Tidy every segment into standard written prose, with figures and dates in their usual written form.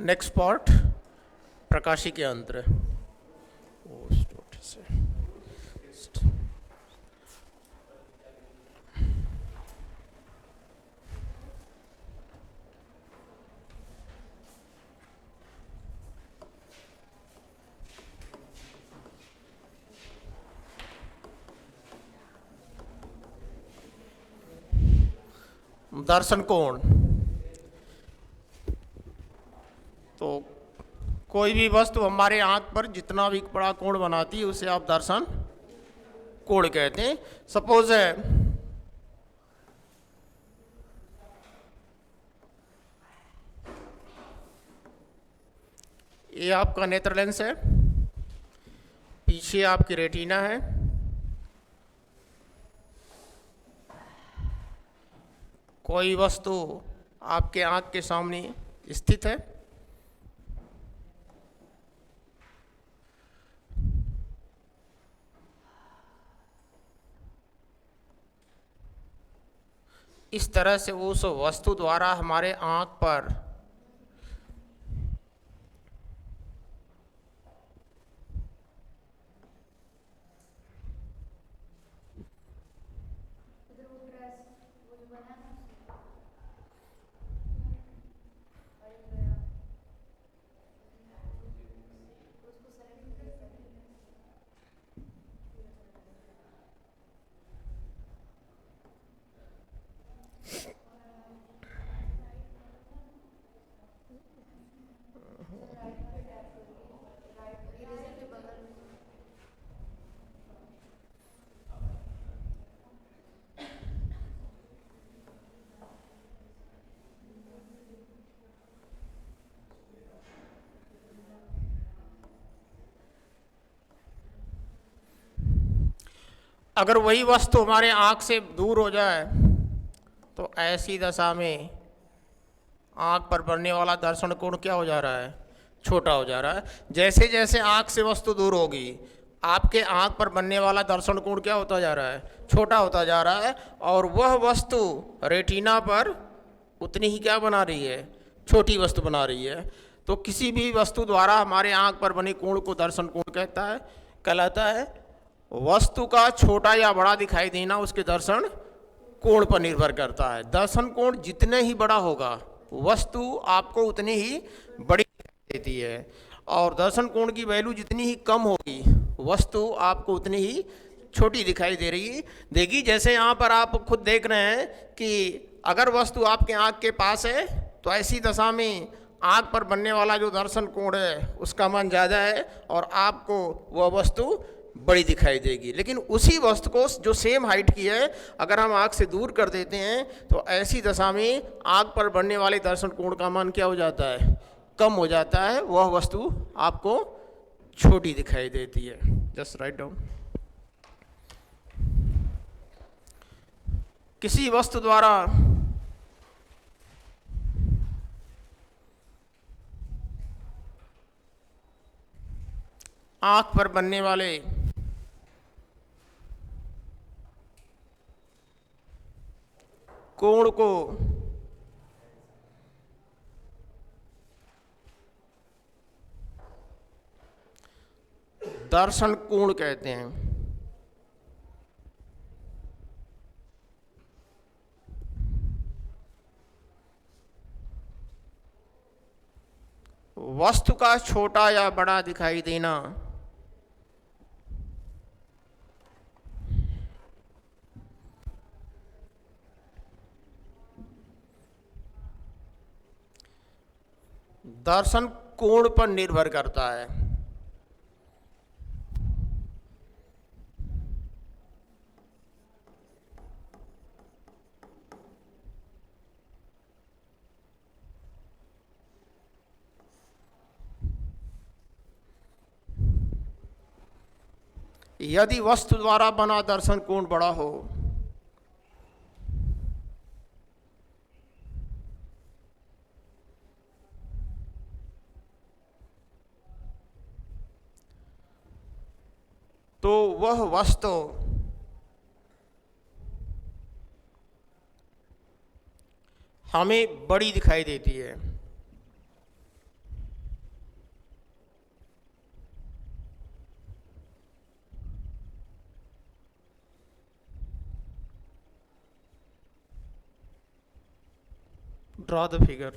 Next part प्रकाशी के अंतर। दर्शन कोण। तो कोई भी वस्तु हमारे आंख पर जितना भी बड़ा कोण बनाती है उसे आप दर्शन कोण कहते हैं। सपोज है ये आपका नेत्र लेंस है, पीछे आपकी रेटिना है, कोई वस्तु आपके आंख के सामने स्थित है, इस तरह से उस वस्तु द्वारा हमारे आंख पर अगर वही वस्तु हमारे आंख से दूर हो जाए तो ऐसी दशा में आंख पर बनने वाला दर्शन कोण क्या हो जा रहा है, छोटा हो जा रहा है। जैसे जैसे आंख से वस्तु दूर होगी आपके आंख पर बनने वाला दर्शन कोण क्या होता जा रहा है, छोटा होता जा रहा है। और वह वस्तु रेटिना पर उतनी ही क्या बना रही है, छोटी वस्तु बना रही है। तो किसी भी वस्तु द्वारा हमारे आंख पर बने कोण को दर्शन कोण कहलाता है। वस्तु का छोटा या बड़ा दिखाई देना उसके दर्शन कोण पर निर्भर करता है। दर्शन कोण जितने ही बड़ा होगा वस्तु आपको उतनी ही बड़ी दिखाई देती है, और दर्शन कोण की वैल्यू जितनी ही कम होगी वस्तु आपको उतनी ही छोटी दिखाई देगी। जैसे यहाँ पर आप खुद देख रहे हैं कि अगर वस्तु आपके आँख के पास है तो ऐसी दशा में आँख पर बनने वाला जो दर्शन कोण है उसका मान ज़्यादा है और आपको वह वस्तु बड़ी दिखाई देगी। लेकिन उसी वस्तु को जो सेम हाइट की है अगर हम आँख से दूर कर देते हैं तो ऐसी दशा में आँख पर बनने वाले दर्शन कोण का मान क्या हो जाता है, कम हो जाता है। वह वस्तु आपको छोटी दिखाई देती है। Just write down. किसी वस्तु द्वारा आँख पर बनने वाले कोण को दर्शन कोण कहते हैं। वस्तु का छोटा या बड़ा दिखाई देना दर्शन कोण पर निर्भर करता है। यदि वस्तु द्वारा बना दर्शन कोण बड़ा हो तो वह वस्तु हमें बड़ी दिखाई देती है। Draw the figure.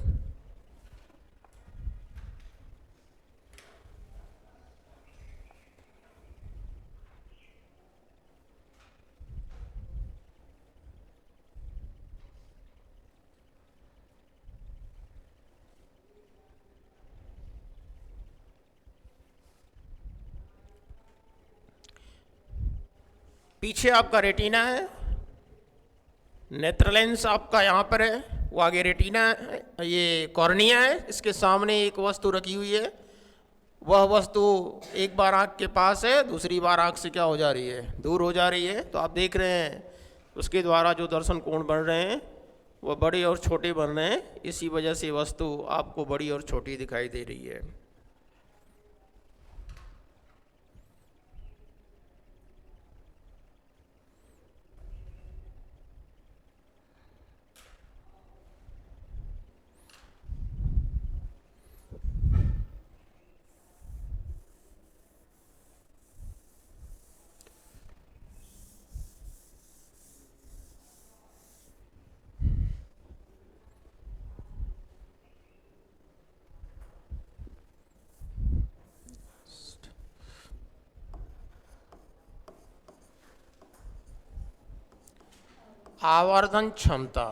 पीछे आपका रेटिना है, नेत्र लेंस आपका यहाँ पर है, वो आगे रेटिना है, ये कॉर्निया है, इसके सामने एक वस्तु रखी हुई है। वह वस्तु एक बार आँख के पास है, दूसरी बार आँख से क्या हो जा रही है, दूर हो जा रही है। तो आप देख रहे हैं उसके द्वारा जो दर्शन कोण बन रहे हैं वह बड़े और छोटे बन रहे हैं। इसी वजह से वस्तु आपको बड़ी और छोटी दिखाई दे रही है। आवर्धन क्षमता,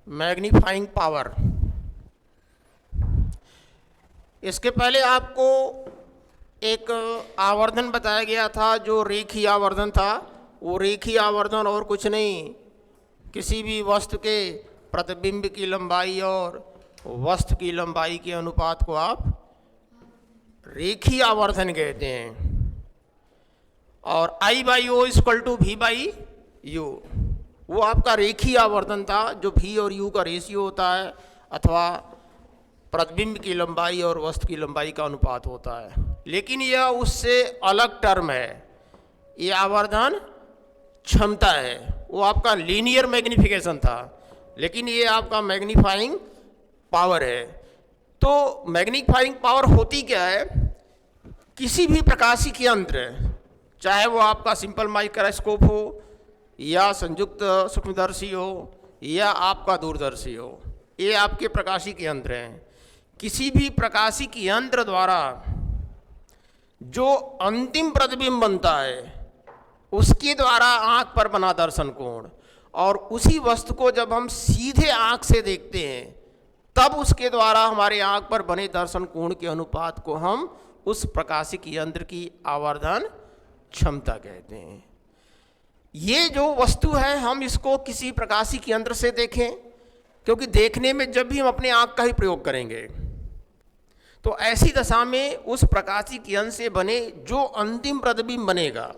मैग्नीफाइंग पावर। इसके पहले आपको एक आवर्धन बताया गया था जो रेखीय आवर्धन था। वो रेखीय आवर्धन और कुछ नहीं, किसी भी वस्तु के प्रतिबिंब की लंबाई और वस्तु की लंबाई के अनुपात को आप रेखीय आवर्धन कहते हैं। और I by O equal to V by U, वो आपका रेखीय आवर्धन था जो V और U का रेशियो होता है, अथवा प्रतिबिंब की लंबाई और वस्तु की लंबाई का अनुपात होता है। लेकिन यह उससे अलग टर्म है, ये आवर्धन क्षमता है। वो आपका लीनियर मैग्निफिकेशन था, लेकिन ये आपका मैग्नीफाइंग पावर है। तो मैग्नीफाइंग पावर होती क्या है, किसी भी प्रकाशिक यंत्र, चाहे वो आपका सिंपल माइक्रोस्कोप हो या संयुक्त सूक्ष्मदर्शी हो या आपका दूरदर्शी हो, ये आपके प्रकाशिक यंत्र हैं। किसी भी प्रकाशिक यंत्र द्वारा जो अंतिम प्रतिबिंब बनता है उसके द्वारा आँख पर बना दर्शन कोण, और उसी वस्तु को जब हम सीधे आँख से देखते हैं तब उसके द्वारा हमारे आँख पर बने दर्शन कोण के अनुपात को हम उस प्रकाशिक यंत्र की आवर्धन क्षमता कहते हैं। ये जो वस्तु है हम इसको किसी प्रकाशिक यंत्र से देखें, क्योंकि देखने में जब भी हम अपने आँख का ही प्रयोग करेंगे, तो ऐसी दशा में उस प्रकाशिक यंत्र से बने जो अंतिम प्रतिबिंब बनेगा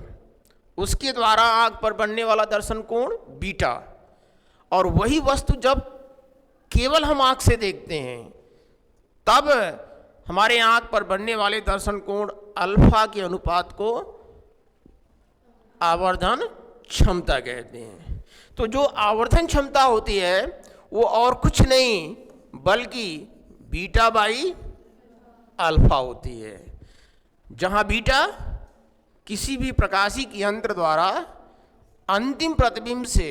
उसके द्वारा आँख पर बनने वाला दर्शन कोण बीटा, और वही वस्तु जब केवल हम आँख से देखते हैं तब हमारे आँख पर बनने वाले दर्शन कोण अल्फा के अनुपात को आवर्धन क्षमता कहते हैं। तो जो आवर्धन क्षमता होती है वो और कुछ नहीं बल्कि बीटा बाई अल्फा होती है, जहाँ बीटा किसी भी प्रकाशिक यंत्र द्वारा अंतिम प्रतिबिंब से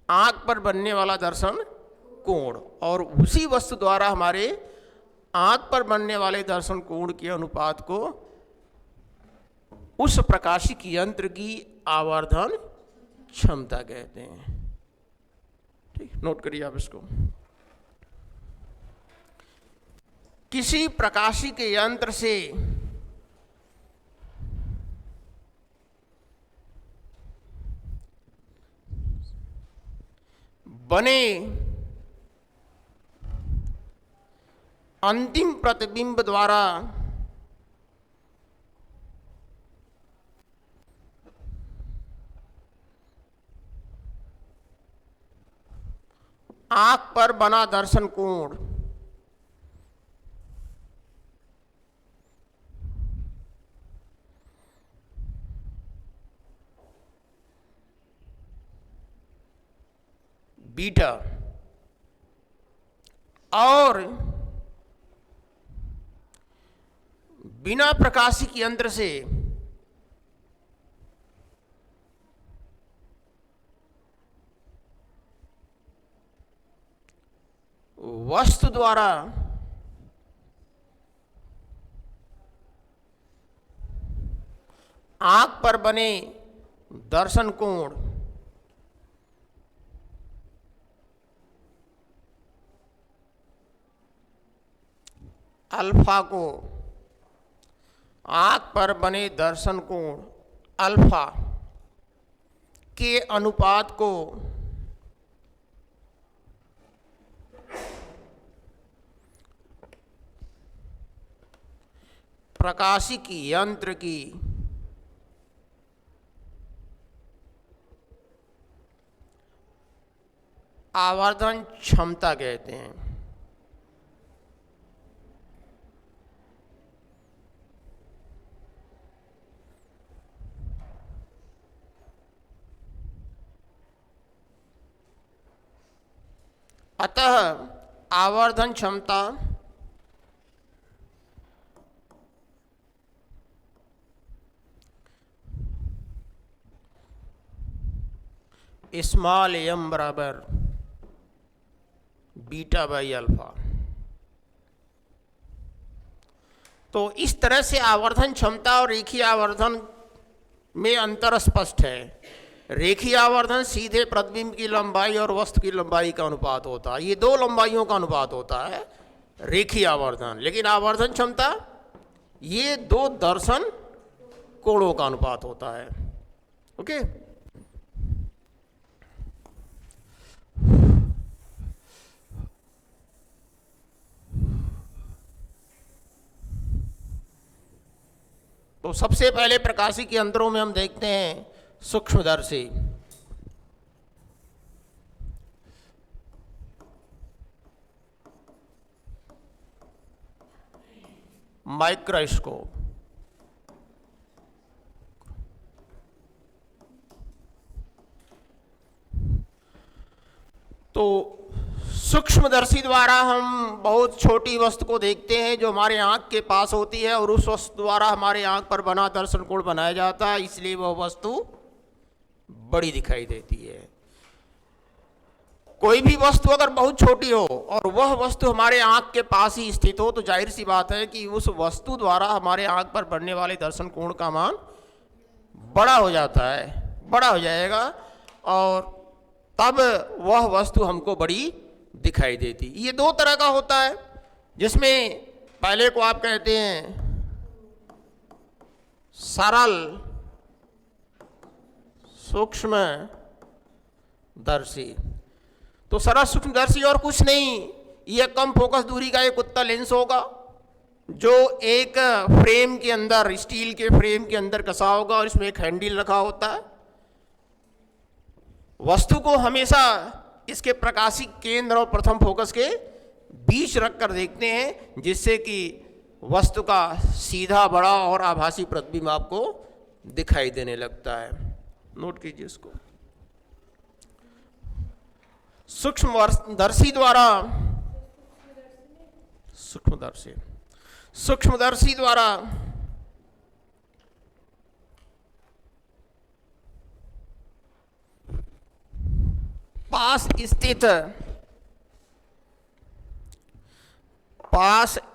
आँख पर बनने वाला दर्शन कोण और उसी वस्तु द्वारा हमारे आँख पर बनने वाले दर्शन कोण के अनुपात को उस प्रकाशिक यंत्र की आवर्धन क्षमता कहते हैं। ठीक, नोट करिए आप इसको। किसी प्रकाशिक यंत्र से बने अंतिम प्रतिबिंब द्वारा आँख पर बना दर्शन कोण बीटा, और बिना प्रकाशिक यंत्र से वस्तु द्वारा आंख पर बने दर्शन कोण अल्फा को, आंख पर बने दर्शन कोण अल्फा के अनुपात को प्रकाशिक यंत्र की आवर्धन क्षमता कहते हैं। अतः आवर्धन क्षमता स्मॉल एम बराबर बीटा बाई अल्फा। तो इस तरह से आवर्धन क्षमता और रेखीय आवर्धन में अंतर स्पष्ट है। रेखीय आवर्धन सीधे प्रतिबिंब की लंबाई और वस्तु की लंबाई का अनुपात होता है, ये दो लंबाइयों का अनुपात होता है रेखीय आवर्धन। लेकिन आवर्धन क्षमता ये दो दर्शन कोणों का अनुपात होता है। ओके, तो सबसे पहले प्रकाशिक यंत्रों में हम देखते हैं सूक्ष्मदर्शी, माइक्रोस्कोप। तो सूक्ष्मदर्शी द्वारा हम बहुत छोटी वस्तु को देखते हैं जो हमारे आंख के पास होती है, और उस वस्तु द्वारा हमारे आंख पर बना दर्शन कोण बनाया जाता है, इसलिए वह वस्तु बड़ी दिखाई देती है। कोई भी वस्तु अगर बहुत छोटी हो और वह वस्तु हमारे आंख के पास ही स्थित हो तो जाहिर सी बात है कि उस वस्तु द्वारा हमारे आंख पर पड़ने वाले दर्शन कोण का मान बड़ा हो जाता है, बड़ा हो जाएगा, और तब वह वस्तु हमको बड़ी दिखाई देती। ये दो तरह का होता है, जिसमें पहले को आप कहते हैं सरल सूक्ष्मदर्शी। तो सरल सूक्ष्मदर्शी और कुछ नहीं, यह कम फोकस दूरी का एक उत्तल लेंस होगा जो एक फ्रेम के अंदर, स्टील के फ्रेम के अंदर कसा होगा, और इसमें एक हैंडल रखा होता है। वस्तु को हमेशा इसके प्रकाशिक केंद्र और प्रथम फोकस के बीच रखकर देखते हैं, जिससे कि वस्तु का सीधा बड़ा और आभासी प्रतिबिंब आपको दिखाई देने लगता है। नोट कीजिए इसको। सूक्ष्मदर्शी द्वारा पास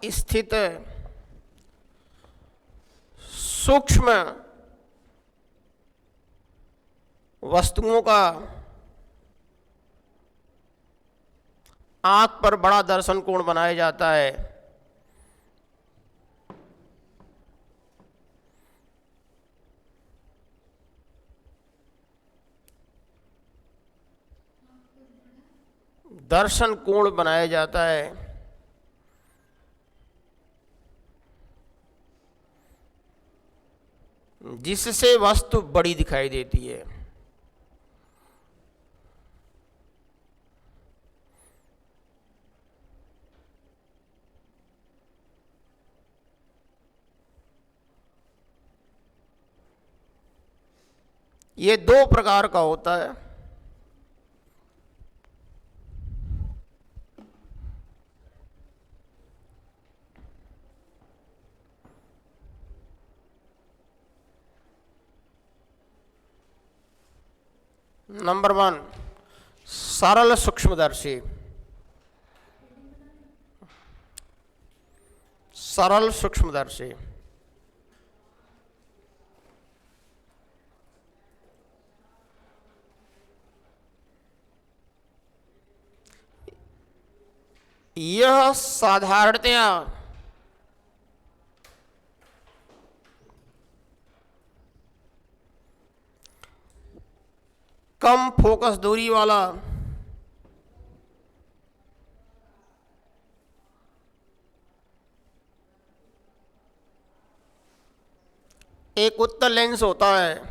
स्थित सूक्ष्म वस्तुओं का आंख पर बड़ा दर्शन कोण बनाया जाता है। दर्शन कोण बनाया जाता है जिससे वस्तु बड़ी दिखाई देती है। ये दो प्रकार का होता है। नंबर 1 सरल सूक्ष्मदर्शी। सरल सूक्ष्मदर्शी यह साधारणतया कम फोकस दूरी वाला एक उत्तल लेंस होता है।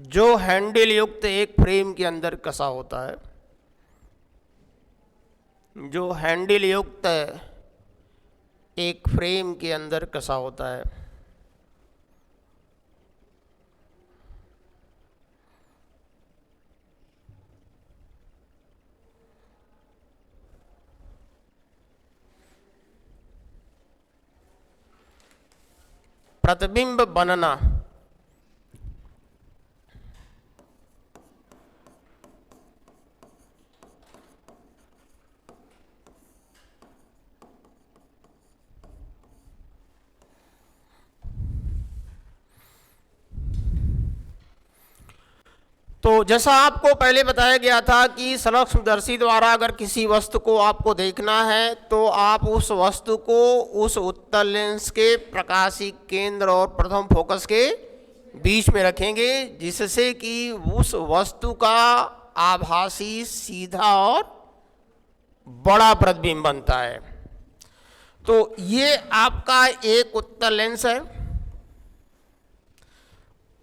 जो हैंडल युक्त एक फ्रेम के अंदर कसा होता है। जो हैंडल युक्त एक फ्रेम के अंदर कसा होता है। प्रतिबिंब बनना तो जैसा आपको पहले बताया गया था कि सूक्ष्मदर्शी द्वारा अगर किसी वस्तु को आपको देखना है तो आप उस वस्तु को उस उत्तल लेंस के प्रकाशिक केंद्र और प्रथम फोकस के बीच में रखेंगे, जिससे कि उस वस्तु का आभासी सीधा और बड़ा प्रतिबिंब बनता है। तो ये आपका एक उत्तल लेंस है।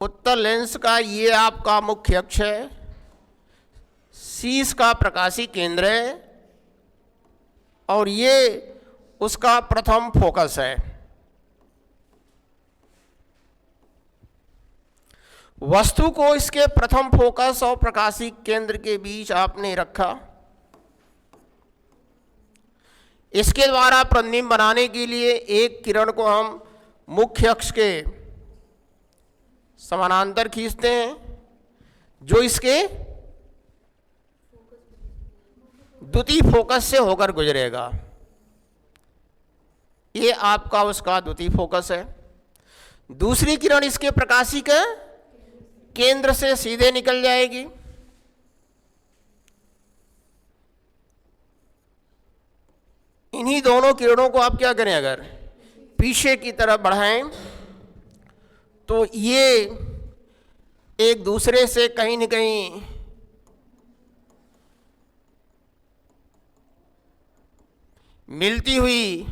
उत्तल लेंस का ये आपका मुख्य अक्ष है, शीर्ष का प्रकाशी केंद्र है और ये उसका प्रथम फोकस है। वस्तु को इसके प्रथम फोकस और प्रकाशी केंद्र के बीच आपने रखा। इसके द्वारा प्रतिबिंब बनाने के लिए एक किरण को हम मुख्य अक्ष के समानांतर खींचते हैं, जो इसके द्वितीय फोकस से होकर गुजरेगा। ये आपका उसका द्वितीय फोकस है। दूसरी किरण इसके प्रकाशी के केंद्र से सीधे निकल जाएगी। इन्हीं दोनों किरणों को आप क्या करें, अगर पीछे की तरफ बढ़ाएं तो ये एक दूसरे से कहीं न कहीं मिलती हुई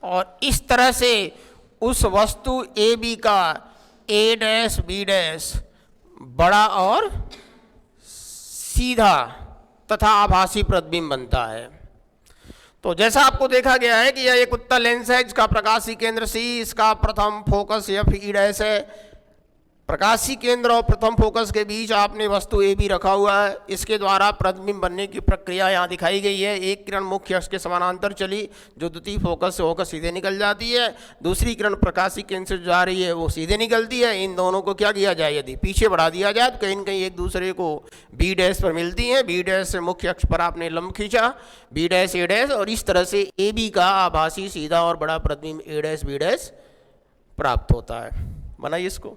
और इस तरह से उस वस्तु ए बी का ए डैश बी डैश बड़ा और सीधा तथा आभासी प्रतिबिंब बनता है। तो जैसा आपको देखा गया है कि यह एक उत्तल लेंस है जिसका प्रकाशी केंद्र सी, इसका प्रथम फोकस एफ ई डैश है। प्रकाशी केंद्र और प्रथम फोकस के बीच आपने वस्तु ए बी रखा हुआ है। इसके द्वारा प्रतिबिंब बनने की प्रक्रिया यहाँ दिखाई गई है। एक किरण मुख्य अक्ष के समानांतर चली, जो द्वितीय फोकस से होकर सीधे निकल जाती है। दूसरी किरण प्रकाशी केंद्र से जा रही है, वो सीधे निकलती है। इन दोनों को क्या किया जाए, यदि पीछे बढ़ा दिया जाए तो कहीं न कहीं एक दूसरे को बी डैश पर मिलती हैं। बी डैश से मुख्य अक्ष पर आपने लंब खींचा, बी डैश ए डैश, और इस तरह से ए बी का आभासी सीधा और बड़ा प्रतिबिंब ए डैश बी डैश प्राप्त होता है। बनाइए इसको।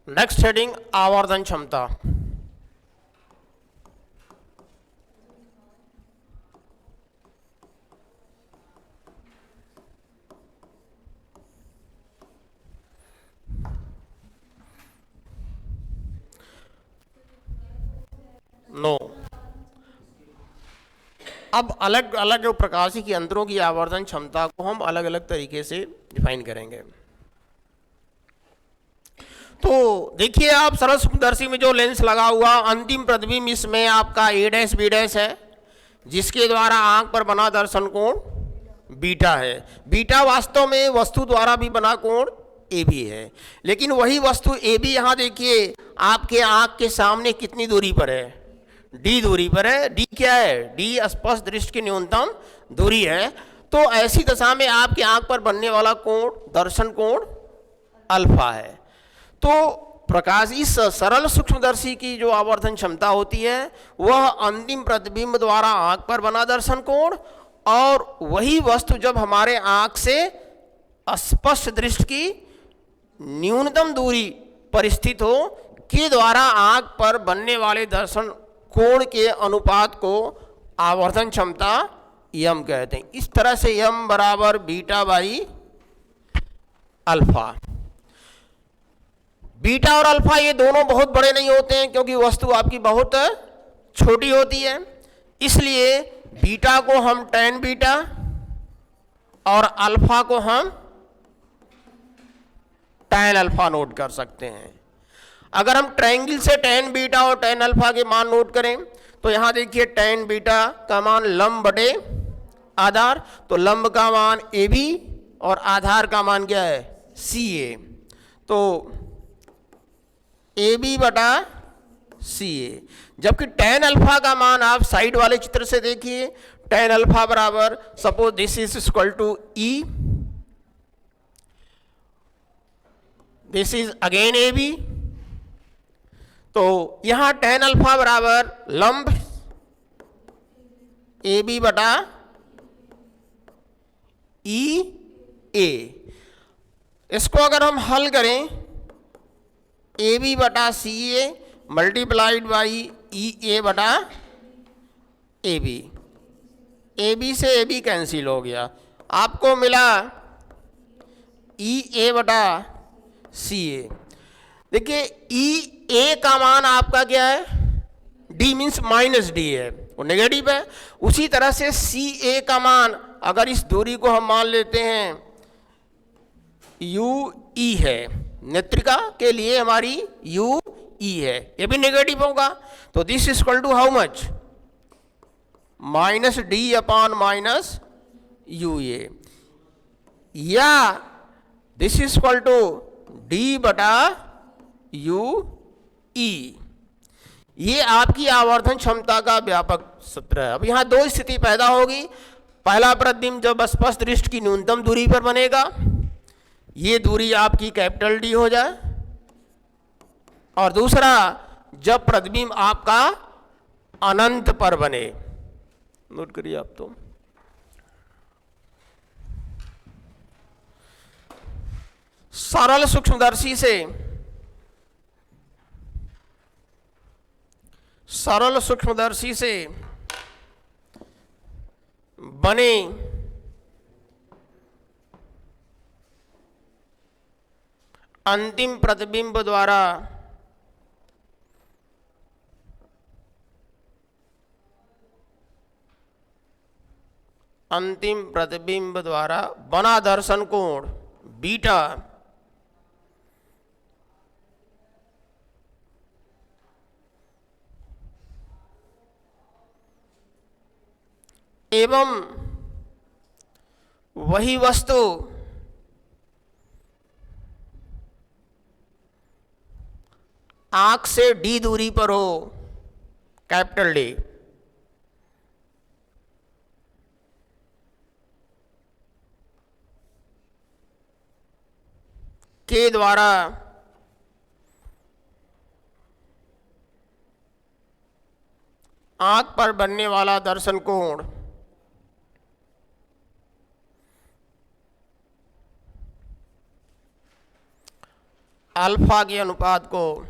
नेक्स्ट हेडिंग आवर्धन क्षमता। नो, अब अलग अलग प्रकाशीय की यंत्रों की आवर्धन क्षमता को हम अलग अलग तरीके से डिफाइन करेंगे। तो देखिए आप सरल सूक्ष्मदर्शी में जो लेंस लगा हुआ अंतिम प्रतिबिंब इसमें आपका ए डैश बी डैश है, जिसके द्वारा आंख पर बना दर्शन कोण बीटा है। बीटा वास्तव में वस्तु द्वारा भी बना कोण ए बी है, लेकिन वही वस्तु ए बी यहाँ देखिए आपके आंख के सामने कितनी दूरी पर है, डी दूरी पर है। डी क्या है? डी स्पष्ट दृष्टि की न्यूनतम दूरी है। तो ऐसी दशा में आपके आंख पर बनने वाला कोण दर्शन कोण अल्फा है। तो प्रकाश इस सरल सूक्ष्मदर्शी की जो आवर्धन क्षमता होती है वह अंतिम प्रतिबिंब द्वारा आंख पर बना दर्शन कोण और वही वस्तु जब हमारे आंख से स्पष्ट दृष्टि की न्यूनतम दूरी पर स्थित हो के द्वारा आंख पर बनने वाले दर्शन कोण के अनुपात को आवर्धन क्षमता यम कहते हैं। इस तरह से यम बराबर बीटा बाई अल्फा। बीटा और अल्फा ये दोनों बहुत बड़े नहीं होते हैं क्योंकि वस्तु आपकी बहुत छोटी होती है, इसलिए बीटा को हम tan बीटा और अल्फा को हम tan अल्फा नोट कर सकते हैं। अगर हम ट्रायंगल से tan बीटा और tan अल्फा के मान नोट करें तो यहां देखिए tan बीटा का मान लंब बटे आधार, तो लंब का मान AB और आधार का मान क्या है CA, तो AB बटा CA। जबकि tan अल्फा का मान आप साइड वाले चित्र से देखिए, tan अल्फा बराबर suppose this is equal to E, this is again AB, तो यहां tan अल्फा बराबर लंब AB बटा EA। इसको अगर हम हल करें AB बटा CA मल्टीप्लाइड बाई EA बटा AB, AB से AB कैंसिल हो गया, आपको मिला EA बटा CA। देखिए EA का मान आपका क्या है, D मीन्स माइनस D है, वो नेगेटिव है। उसी तरह से CA का मान अगर इस दूरी को हम मान लेते हैं UE है, नेत्रिका के लिए हमारी UE है, ये भी नेगेटिव होगा, तो this is equal to how much minus D upon minus UA। या this is equal to D बटा यू ई। ये आपकी आवर्धन क्षमता का व्यापक सूत्र है। अब यहां दो स्थिति पैदा होगी। पहला प्रतिबिंब जब स्पष्ट दृष्टि की न्यूनतम दूरी पर बनेगा, ये दूरी आपकी कैपिटल डी हो जाए, और दूसरा जब प्रतिबिंब आपका अनंत पर बने। नोट करिए आप तो। सरल सूक्ष्मदर्शी से बने अंतिम प्रतिबिंब द्वारा बना दर्शन कोण बीटा एवं वही वस्तु आंख से डी दूरी पर हो, कैपिटल डी, के द्वारा आंख पर बनने वाला दर्शन कोण अल्फा के अनुपात को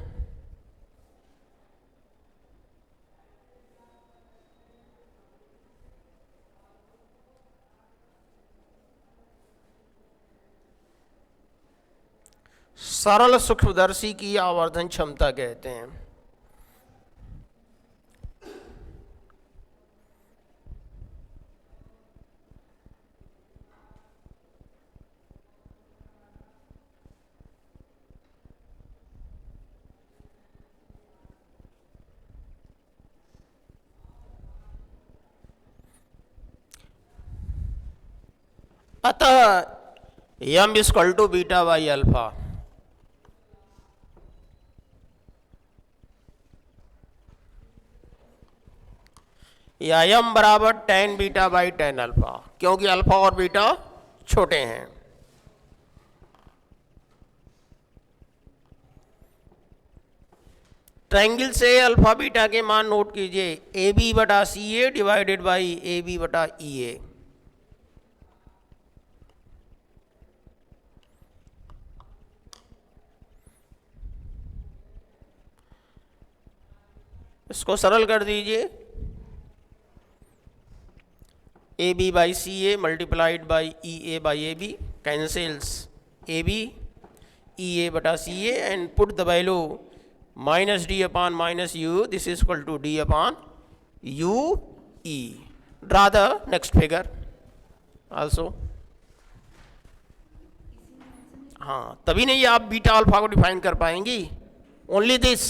सरल सूक्ष्मदर्शी की आवर्धन क्षमता कहते हैं। अतः mu equal to beta by alpha. या यम बराबर ten beta by ten alpha, क्योंकि अल्फा और बीटा छोटे हैं। ट्रायंगल से अल्फा बीटा के मान नोट कीजिए। ए बी बटा c a divided by a b बटा ई ए। इसको सरल कर दीजिए। A b by c a multiplied by e a by a b cancels a b e a बटा c a and put the value minus d upon minus u, this is equal to d upon u e. Draw the next figure also. हाँ, तभी नहीं आप beta alpha को define कर पाएंगी। Only this,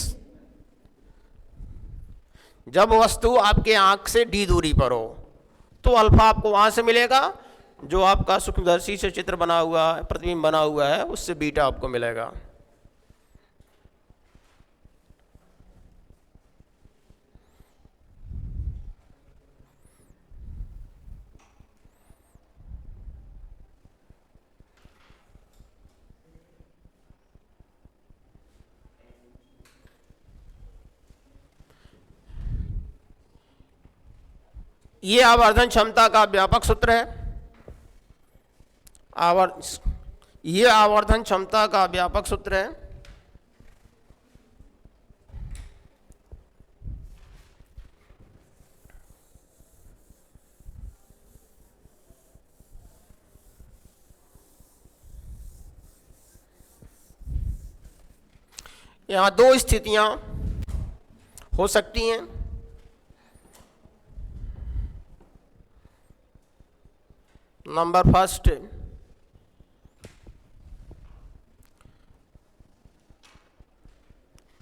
जब वस्तु आपके आंख से डी दूरी पर हो तो अल्फा आपको वहां से मिलेगा, जो आपका सूक्ष्मदर्शी से चित्र बना हुआ है, प्रतिबिंब बना हुआ है, उससे बीटा आपको मिलेगा। ये आवर्धन क्षमता का व्यापक सूत्र है। ये आवर्धन क्षमता का व्यापक सूत्र है। यहां दो स्थितियां हो सकती हैं। नंबर फर्स्ट,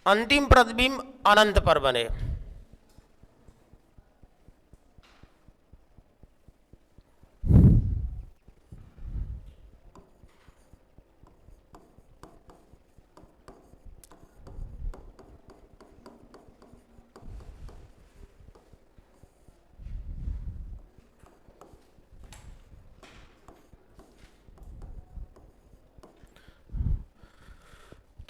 अंतिम प्रतिबिंब अनंत पर बने।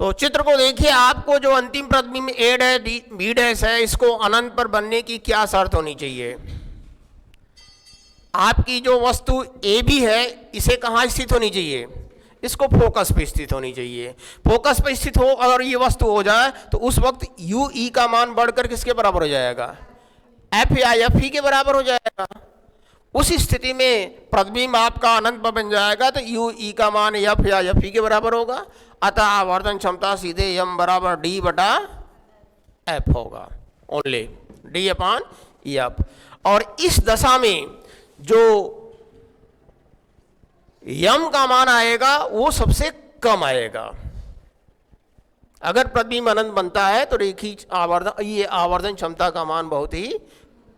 तो चित्र को देखिए, आपको जो अंतिम प्रतिबिंब ए डैश बी डैश है, इसको अनंत पर बनने की क्या शर्त होनी चाहिए? आपकी जो वस्तु ए बी है, इसे कहाँ स्थित होनी चाहिए? इसको फोकस पे स्थित होनी चाहिए। फोकस पे स्थित हो अगर ये वस्तु हो जाए तो उस वक्त यू ई का मान बढ़कर किसके बराबर हो जाएगा? एफ या एफ ई के बराबर हो जाएगा। उस स्थिति में प्रतिबिंब आपका अनंत पर बन जाएगा तो यू ई का मान एफ या एफ ई के बराबर होगा। अतः आवर्धन क्षमता सीधे एम बराबर डी बटा एफ होगा, ओनली डी अपॉन एफ। और इस दशा में जो यम का मान आएगा वो सबसे कम आएगा। अगर प्रतिबिंब अनंत बनता है तो रेखीय आवर्धन, ये आवर्धन क्षमता का मान बहुत ही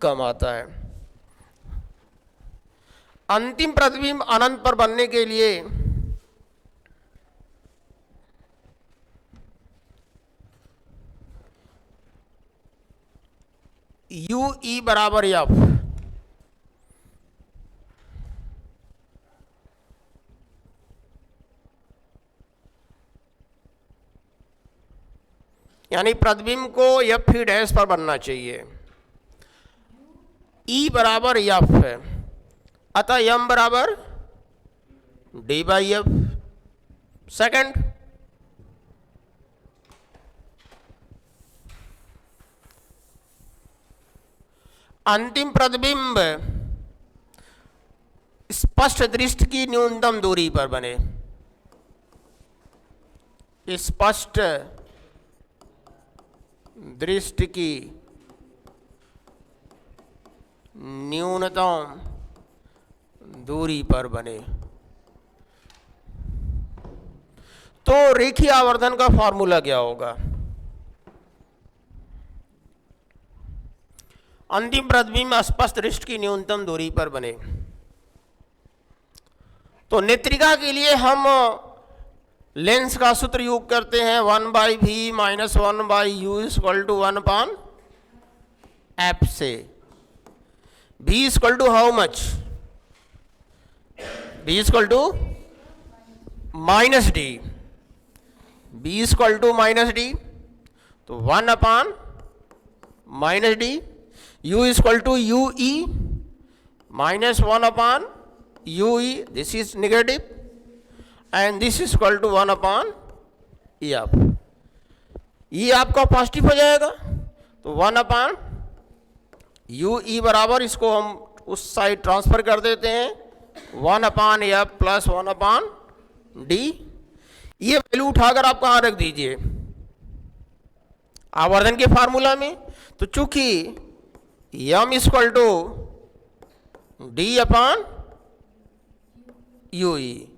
कम आता है। अंतिम प्रतिबिंब अनंत पर बनने के लिए यू ई बराबर एफ, यानी प्रतिबिंब को एफ ई डैश पर बनना चाहिए। ई बराबर एफ है, अतः एम बराबर डी बाई एफ। सेकंड, अंतिम प्रतिबिंब स्पष्ट दृष्टि की न्यूनतम दूरी पर बने। स्पष्ट दृष्टि की न्यूनतम दूरी पर बने। तो रेखीय आवर्धन का फॉर्मूला क्या होगा? अंतिम प्रतिबिंब स्पष्ट दृष्टि की न्यूनतम दूरी पर बने। तो नेत्रिका के लिए हम लेंस का सूत्र योग करते हैं 1/v minus 1/u equal to 1 f से। v equal to how much? v equal to minus D. v equal to minus D, तो 1 minus D. u equal to U E minus 1 U E, this is negative, and this is equal to 1 F. ये आपका positive हो जाएगा, तो 1 U ई बराबर, इसको हम उस साइड ट्रांसफर कर देते हैं, 1 एफ प्लस 1 डी। ये वैल्यू उठाकर आप कहाँ रख दीजिए? आवर्धन के फार्मूला में। तो चूंकि m equal to d upon u e,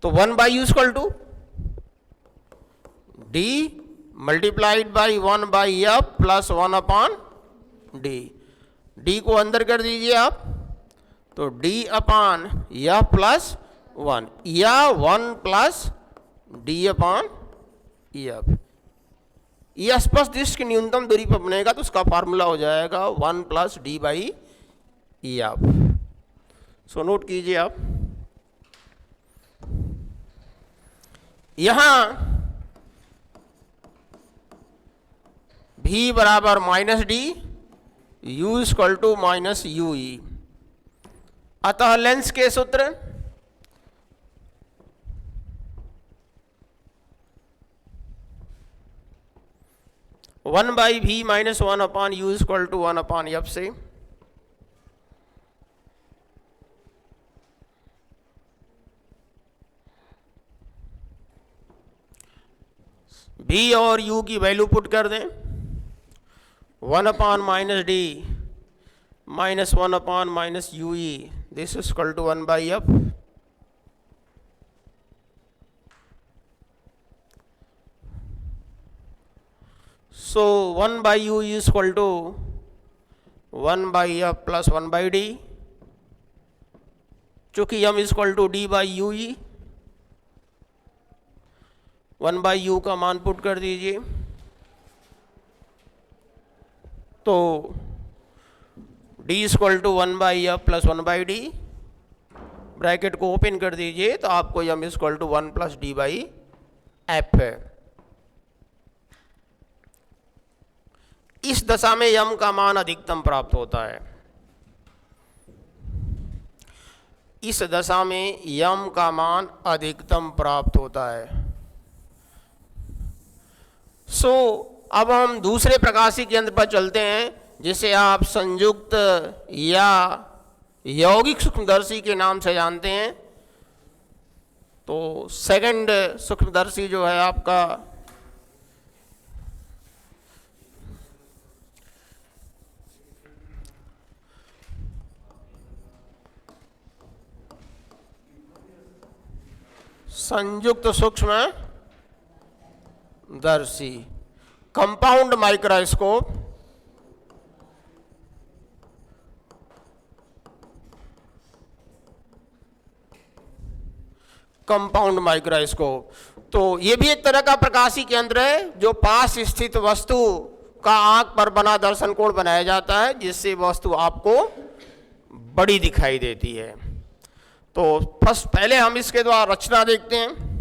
तो 1/u equal to d multiplied by 1/f plus 1 d. D को अंदर कर दीजिए आप, तो डी अपॉन एफ प्लस 1 या 1 प्लस डी अपॉन एफ। ये स्पष्ट दृष्टि की न्यूनतम दूरी पर बनेगा, तो उसका फार्मूला हो जाएगा 1 plus D by F. So note कीजिए आप, यहां v बराबर minus D, u equal to minus U E. अतः लेंस के सूत्र 1/v minus 1/u equal to 1/f से v और u की वैल्यू पुट कर दें, 1 minus D minus 1 minus U E, this is equal to 1/f। So 1/u is equal to 1/f plus 1/d, चूंकि m is equal to d by u e, 1/u का मान put कर दीजिए, तो d is equal to 1/f plus 1/d, bracket को open कर दीजिए, तो आपको m is equal to 1 plus d by f है। इस दशा में यम का मान अधिकतम प्राप्त होता है। इस दशा में यम का मान अधिकतम प्राप्त होता है। अब हम दूसरे प्रकाशिक यंत्र पर चलते हैं, जिसे आप संयुक्त या यौगिक सूक्ष्मदर्शी के नाम से जानते हैं। तो सेकंड सूक्ष्मदर्शी जो है आपका संयुक्त सूक्ष्मदर्शी, कंपाउंड माइक्रोस्कोप, कंपाउंड माइक्रोस्कोप। तो ये भी एक तरह का प्रकाशिक यंत्र है जो पास स्थित वस्तु का आंख पर बना दर्शन कोण बनाया जाता है, जिससे वस्तु आपको बड़ी दिखाई देती है। तो पहले हम इसके द्वारा रचना देखते हैं।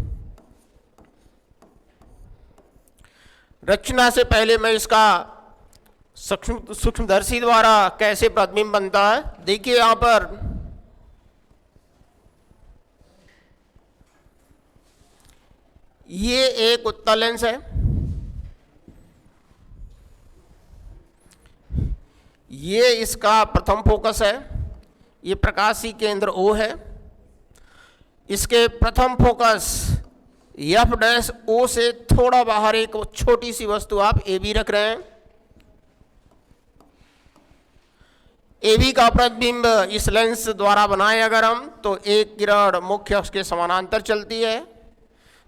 रचना से पहले मैं इसका सूक्ष्मदर्शी द्वारा कैसे प्रतिबिंब बनता है, देखिए यहां पर ये एक उत्तल लेंस है, ये इसका प्रथम फोकस है, ये प्रकाशी केंद्र O है। इसके प्रथम फोकस F' O से थोड़ा बाहर एक छोटी सी वस्तु आप AB रख रहे हैं। AB का प्रतिबिंब इस लेंस द्वारा बनाए अगर हम, तो एक किरण मुख्य अक्ष के समानांतर चलती है,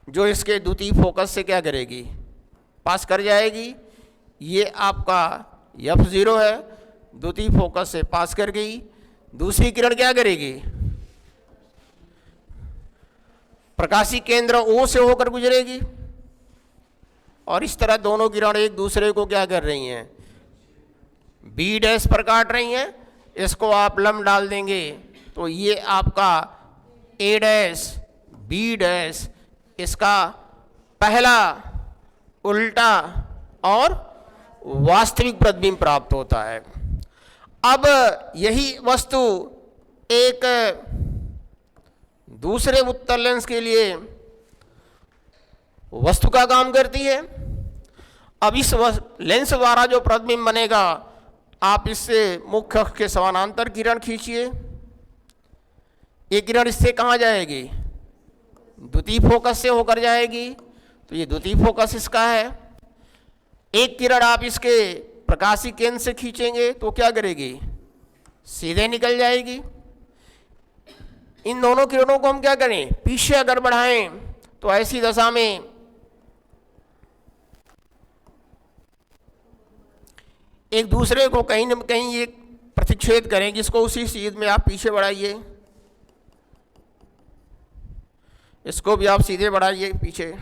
जो इसके द्वितीय फोकस से क्या करेगी, पास कर जाएगी। ये आपका F0 है, द्वितीय फोकस से पास कर गई। दूसरी किरण क्या करेगी, प्रकाशी केंद्र O से होकर गुजरेगी, और इस तरह दोनों किरण एक दूसरे को क्या कर रही हैं, B' पर काट रही हैं। इसको आप लंब डाल देंगे तो ये आपका A', B', इसका पहला उल्टा और वास्तविक प्रतिबिंब प्राप्त होता है। अब यही वस्तु एक दूसरे उत्तल लेंस के लिए वस्तु का काम करती है। अब इस लेंस द्वारा जो प्रतिबिंब बनेगा, आप इससे मुख्य अक्ष के समानांतर किरण खींचिए। ये किरण इससे कहाँ जाएगी, द्वितीय फोकस से होकर जाएगी, तो ये द्वितीय फोकस इसका है। एक किरण आप इसके प्रकाशी केंद्र से खींचेंगे तो क्या करेगी, सीधे निकल जाएगी। इन दोनों किरणों को हम क्या करें, पीछे अगर बढ़ाएं, तो ऐसी दशा में एक दूसरे को कहीं न कहीं ये प्रतिच्छेद करेंगे। इसको उसी चीज में आप पीछे बढ़ाइए, इसको भी आप सीधे बढ़ाइए पीछे।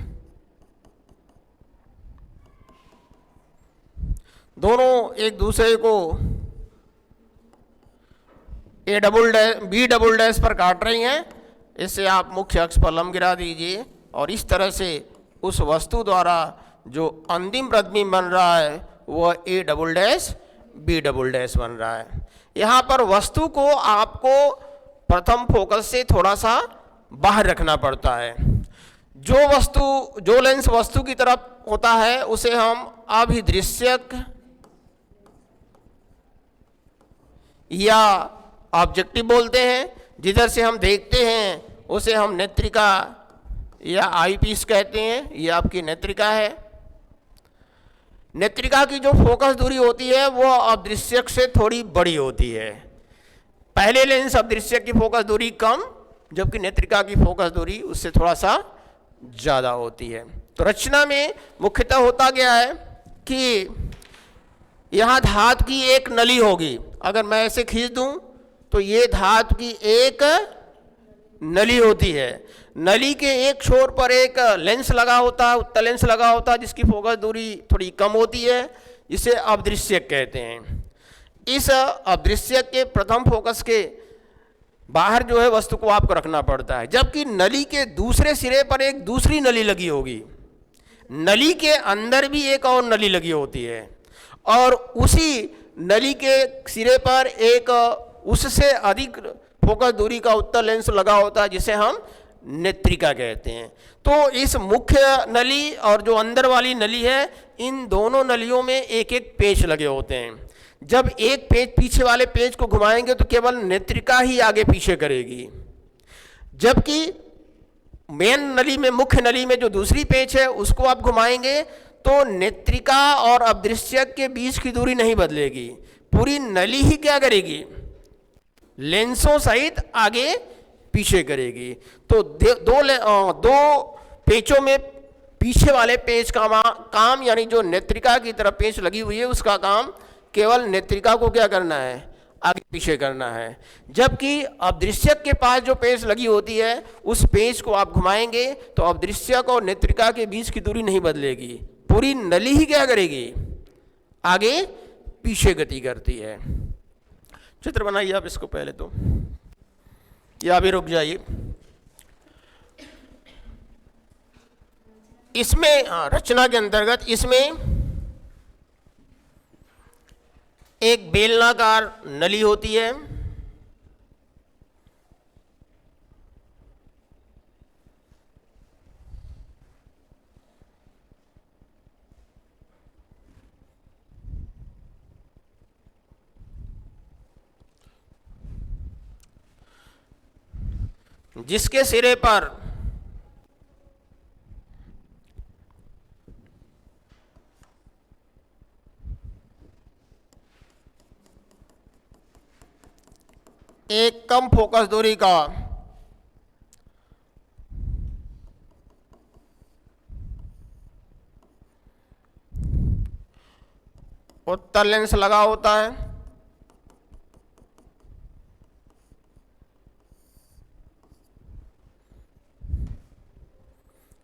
दोनों एक दूसरे को B' पर काट रही हैं। इससे आप मुख्य अक्ष पर लंब गिरा दीजिए, और इस तरह से उस वस्तु द्वारा जो अंतिम प्रतिबिंब बन रहा है वह A', B' बन रहा है। यहाँ पर वस्तु को आपको प्रथम फोकस से थोड़ा सा बाहर रखना पड़ता है। जो लेंस वस्तु की तरफ होता है उसे हम अभिदृश्यक या ऑब्जेक्टिव बोलते हैं। जिधर से हम देखते हैं उसे हम नेत्रिका या आईपीस कहते हैं। ये आपकी नेत्रिका है। नेत्रिका की जो फोकस दूरी होती है वो अदृश्यक से थोड़ी बड़ी होती है। पहले लेंस अदृश्यक की फोकस दूरी कम, जबकि नेत्रिका की फोकस दूरी उससे थोड़ा सा ज़्यादा होती है। तो रचना में मुख्यतः होता गया है कि यहाँ धातु की एक नली होगी। अगर मैं ऐसे खींच दूं तो ये धातु की एक नली होती है। नली के एक छोर पर एक लेंस लगा होता है, उत्तल लेंस लगा होता है, जिसकी फोकस दूरी थोड़ी कम होती है। इसे अदृश्यक कहते हैं। इस अदृश्यक के प्रथम फोकस के बाहर जो है वस्तु को आपको रखना पड़ता है, जबकि नली के दूसरे सिरे पर एक दूसरी नली लगी होगी। नली के अंदर भी एक और नली लगी होती है, और उसी नली के सिरे पर एक उससे अधिक फोकस दूरी का उत्तल लेंस लगा होता है जिसे हम नेत्रिका कहते हैं। तो इस मुख्य नली और जो अंदर वाली नली है, इन दोनों नलियों में एक एक पेच लगे होते हैं। जब एक पेच पीछे वाले पेच को घुमाएंगे तो केवल नेत्रिका ही आगे पीछे करेगी, जबकि मेन नली में, मुख्य नली में जो दूसरी पेच है उसको आप घुमाएंगे तो नेत्रिका और अपदृश्यक के बीच की दूरी नहीं बदलेगी, पूरी नली ही क्या करेगी, लेंसों सहित आगे पीछे करेगी। तो दो पेचों में पीछे वाले पेच का काम, यानी जो नेत्रिका की तरफ पेच लगी हुई है उसका काम केवल नेत्रिका को क्या करना है, आगे पीछे करना है। जबकि अपदृश्यक के पास जो पेच लगी होती है उस पेच को आप घुमाएंगे तो अपदृश्यक और नेत्रिका के बीच की दूरी नहीं बदलेगी, पूरी नली ही क्या करेगी, आगे पीछे गति करती है। चित्र बनाइए आप इसको पहले तो, या अभी रुक जाइए। इसमें रचना के अंतर्गत इसमें एक बेलनाकार नली होती है, जिसके सिरे पर एक कम फोकस दूरी का उत्तल लेंस लगा होता है,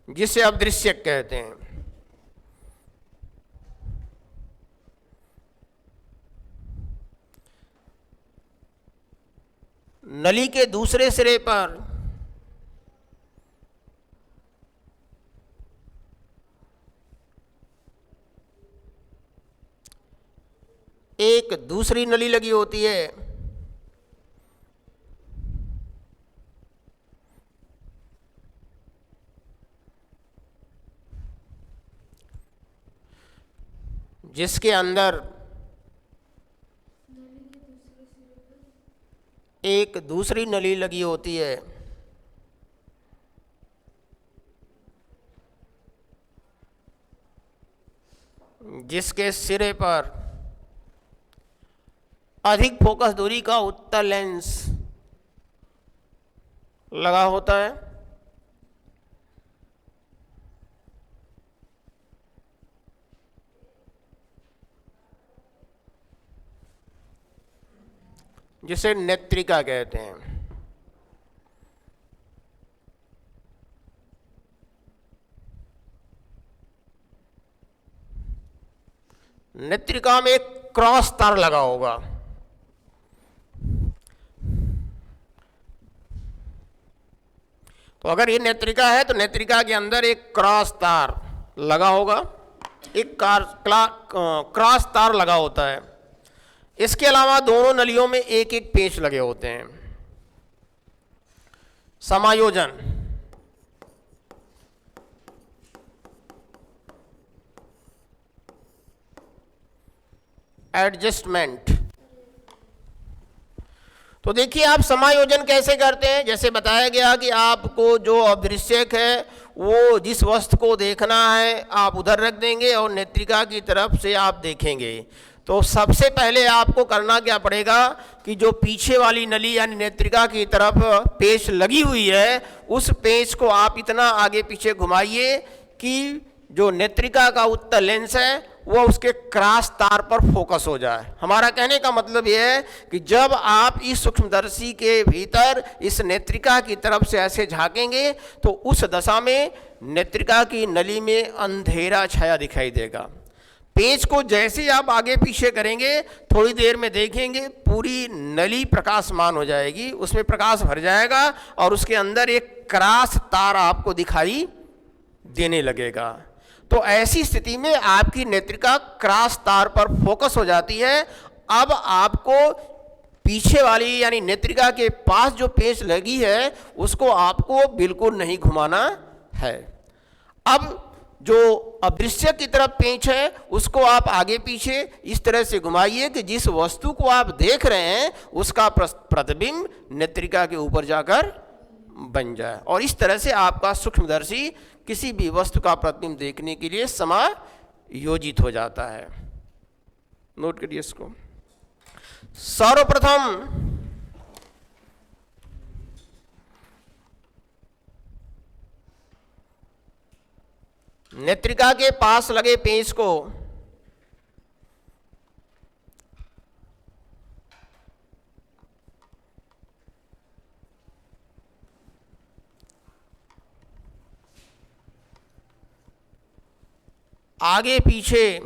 जिसे अपदृश्यक कहते हैं। नली के दूसरे सिरे पर एक दूसरी नली लगी होती है, जिसके अंदर एक दूसरी नली लगी होती है, जिसके सिरे पर अधिक फोकस दूरी का उत्तल लेंस लगा होता है। जिसे नेत्रिका कहते हैं। नेत्रिका में एक क्रॉस तार लगा होगा, तो अगर ये नेत्रिका है तो नेत्रिका के अंदर एक क्रॉस तार लगा होगा, एक क्रॉस तार लगा होता है। इसके अलावा दोनों नलियों में एक एक पेच लगे होते हैं। समायोजन, एडजस्टमेंट। तो देखिए आप समायोजन कैसे करते हैं। जैसे बताया गया कि आपको जो अपदृश्यक है वो जिस वस्तु को देखना है आप उधर रख देंगे और नेत्रिका की तरफ से आप देखेंगे। तो सबसे पहले आपको करना क्या पड़ेगा कि जो पीछे वाली नली यानी नेत्रिका की तरफ पेच लगी हुई है उस पेच को आप इतना आगे पीछे घुमाइए कि जो नेत्रिका का उत्तल लेंस है वह उसके क्रॉस तार पर फोकस हो जाए। हमारा कहने का मतलब यह है कि जब आप इस सूक्ष्मदर्शी के भीतर इस नेत्रिका की तरफ से ऐसे झांकेंगे तो उस दशा में नेत्रिका की नली में अंधेरा छाया दिखाई देगा। पेच को जैसे आप आगे पीछे करेंगे थोड़ी देर में देखेंगे पूरी नली प्रकाशमान हो जाएगी, उसमें प्रकाश भर जाएगा और उसके अंदर एक क्रॉस तार आपको दिखाई देने लगेगा। तो ऐसी स्थिति में आपकी नेत्रिका क्रॉस तार पर फोकस हो जाती है। अब आपको पीछे वाली यानी नेत्रिका के पास जो पेंच लगी है उसको आपको बिल्कुल नहीं घुमाना है। अब जो अदृश्य की तरफ पेंच है उसको आप आगे पीछे इस तरह से घुमाइए कि जिस वस्तु को आप देख रहे हैं उसका प्रतिबिंब नेत्रिका के ऊपर जाकर बन जाए, और इस तरह से आपका सूक्ष्मदर्शी किसी भी वस्तु का प्रतिबिंब देखने के लिए समायोजित हो जाता है। नोट करिए इसको। सर्वप्रथम नेत्रिका के पास लगे पेंच को आगे पीछे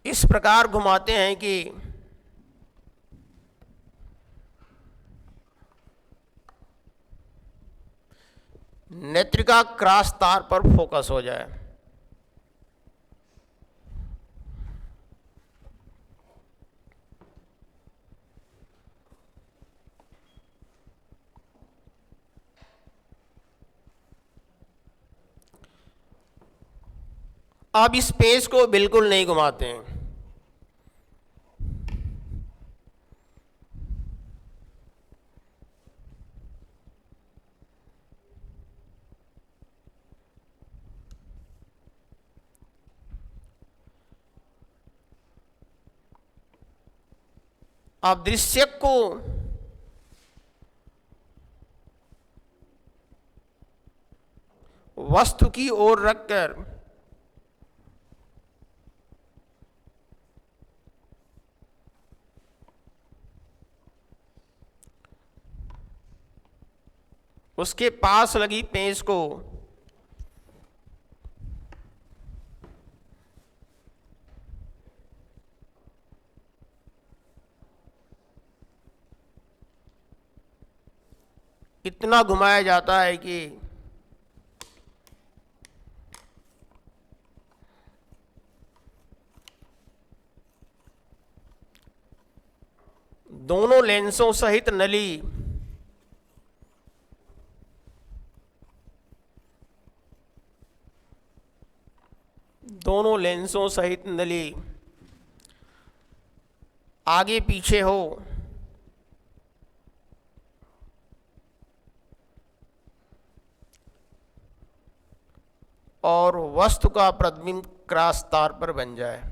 इस प्रकार घुमाते हैं कि नेत्रिका क्रॉस तार पर फोकस हो जाए। अब इस पेंच को बिल्कुल नहीं घुमाते हैं। अब दृश्य को वस्तु की ओर रखकर उसके पास लगी पेंच को इतना घुमाया जाता है कि दोनों लेंसों सहित नली आगे पीछे हो और वस्तु का प्रतिबिंब क्रॉस तार पर बन जाए।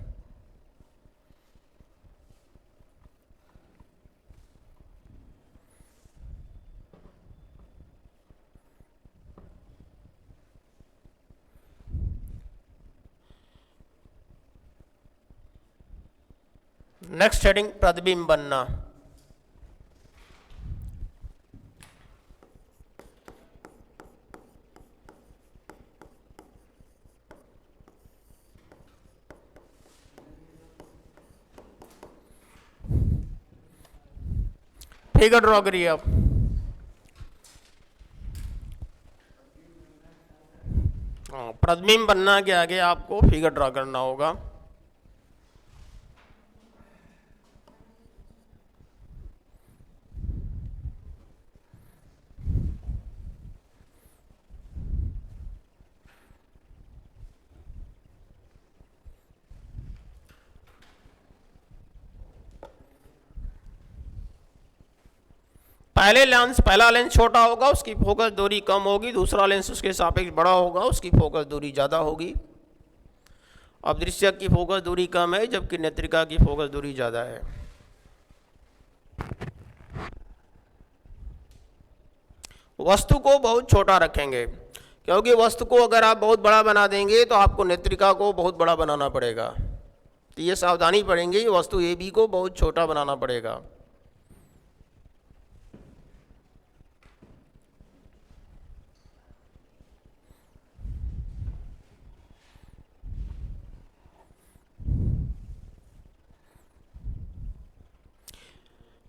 नेक्स्ट हेडिंग प्रतिबिंब बनना। फिगर ड्रॉ करिए आप। प्रतिबिंब बनना के आगे आपको फिगर ड्रॉ करना होगा। पहला लेंस छोटा होगा, उसकी फोकस दूरी कम होगी। दूसरा लेंस उसके सापेक्ष बड़ा होगा, उसकी फोकस दूरी ज़्यादा होगी। अब दृश्य की फोकस दूरी कम है जबकि नेत्रिका की फोकस दूरी ज़्यादा है। वस्तु को बहुत छोटा रखेंगे क्योंकि वस्तु को अगर आप बहुत बड़ा बना देंगे तो आपको नेत्रिका को बहुत बड़ा बनाना पड़ेगा। तो ये सावधानी पड़ेंगे, वस्तु ए बी को बहुत छोटा बनाना पड़ेगा।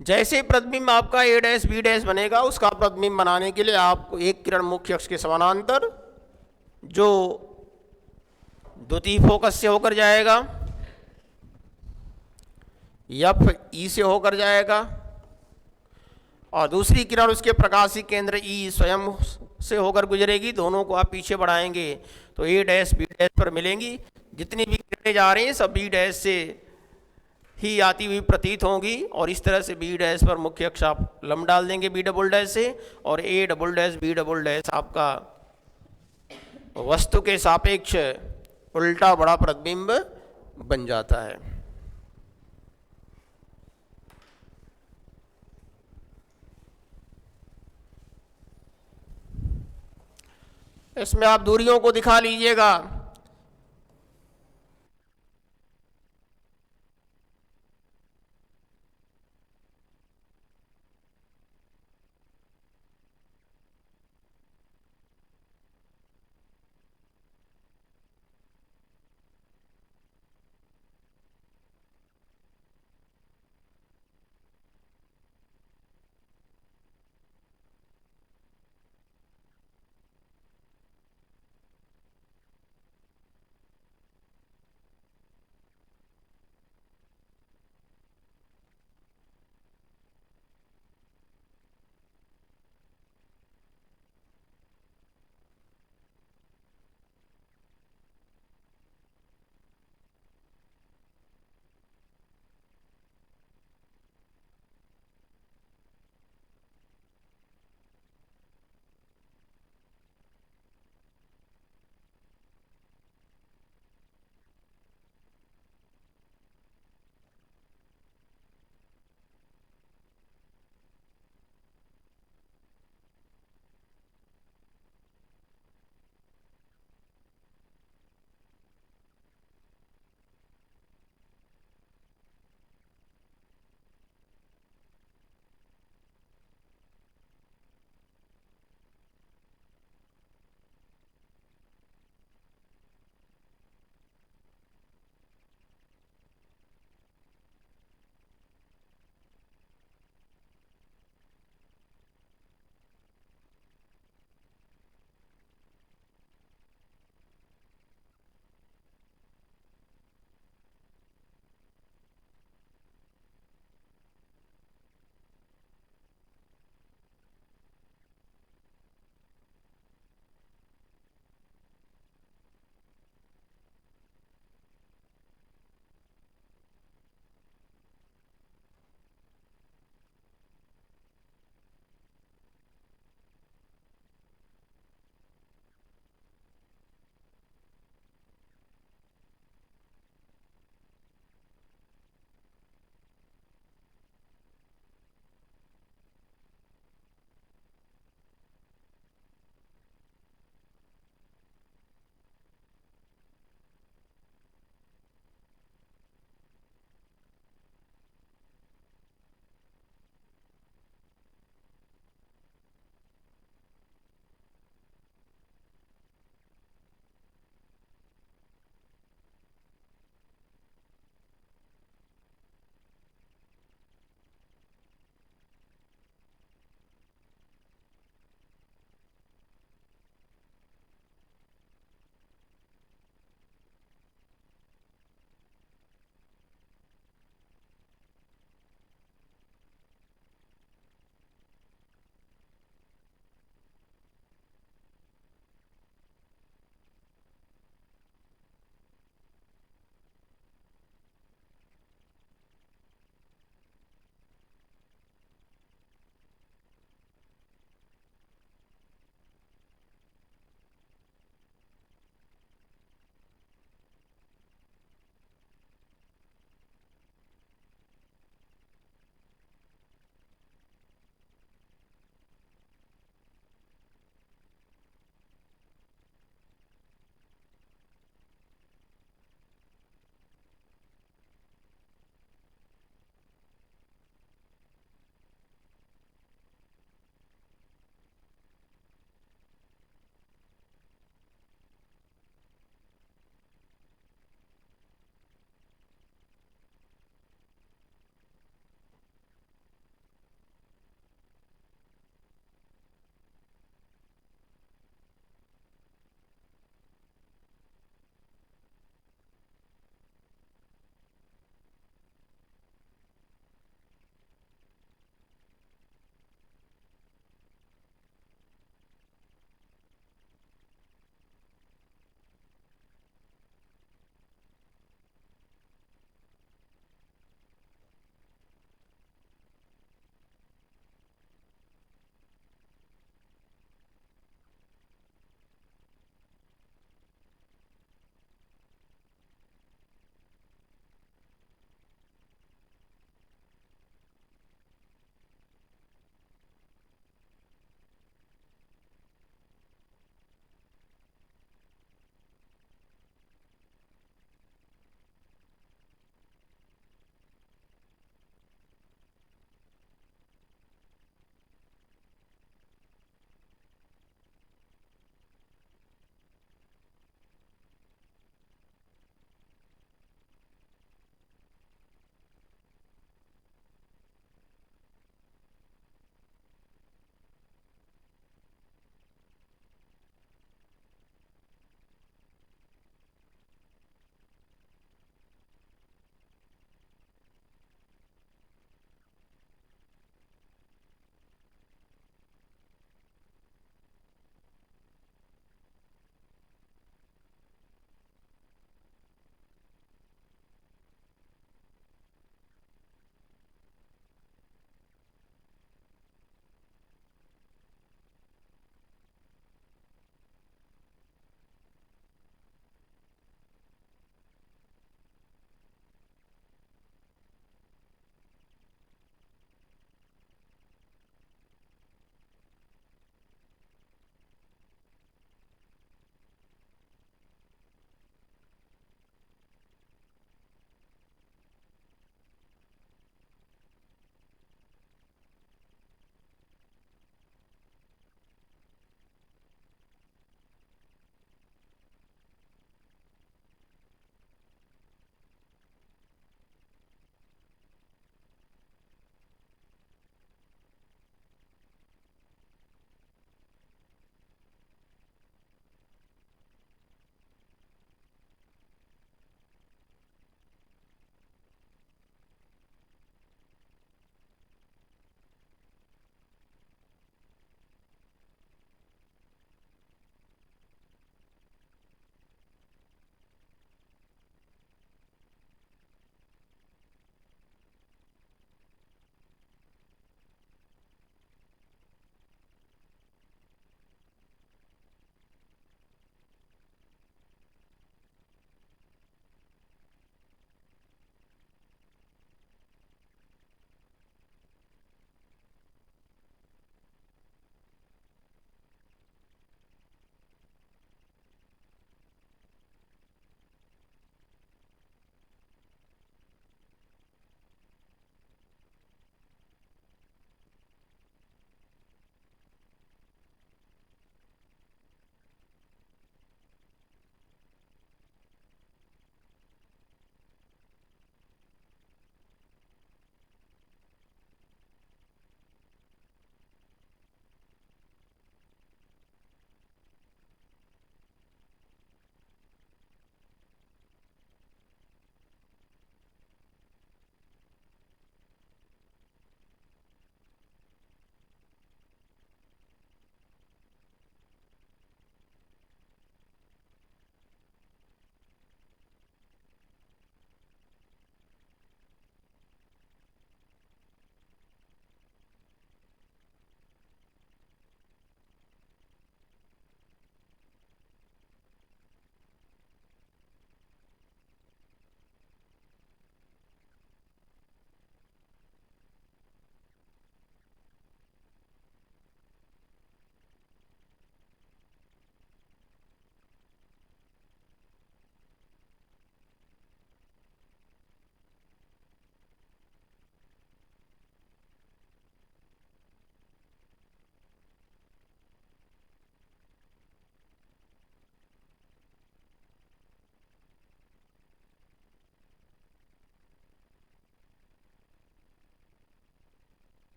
जैसे ही प्रतिबिंब आपका ए डैश बी डैश बनेगा, उसका प्रतिबिंब बनाने के लिए आपको एक किरण मुख्य अक्ष के समानांतर जो द्वितीय फोकस से होकर जाएगा, एफ ई से होकर जाएगा, और दूसरी किरण उसके प्रकाशीय केंद्र ई स्वयं से होकर गुजरेगी। दोनों को आप पीछे बढ़ाएंगे तो ए डैश बी डैश पर मिलेंगी। जितनी भी किरणें जा रही हैं सब बी डैश से ही आती हुई प्रतीत होंगी, और इस तरह से बी डैश पर मुख्य अक्ष आप लंब डाल देंगे बी डबल डैश से, और A double dash B double dash आपका वस्तु के सापेक्ष उल्टा बड़ा प्रतिबिंब बन जाता है। इसमें आप दूरियों को दिखा लीजिएगा।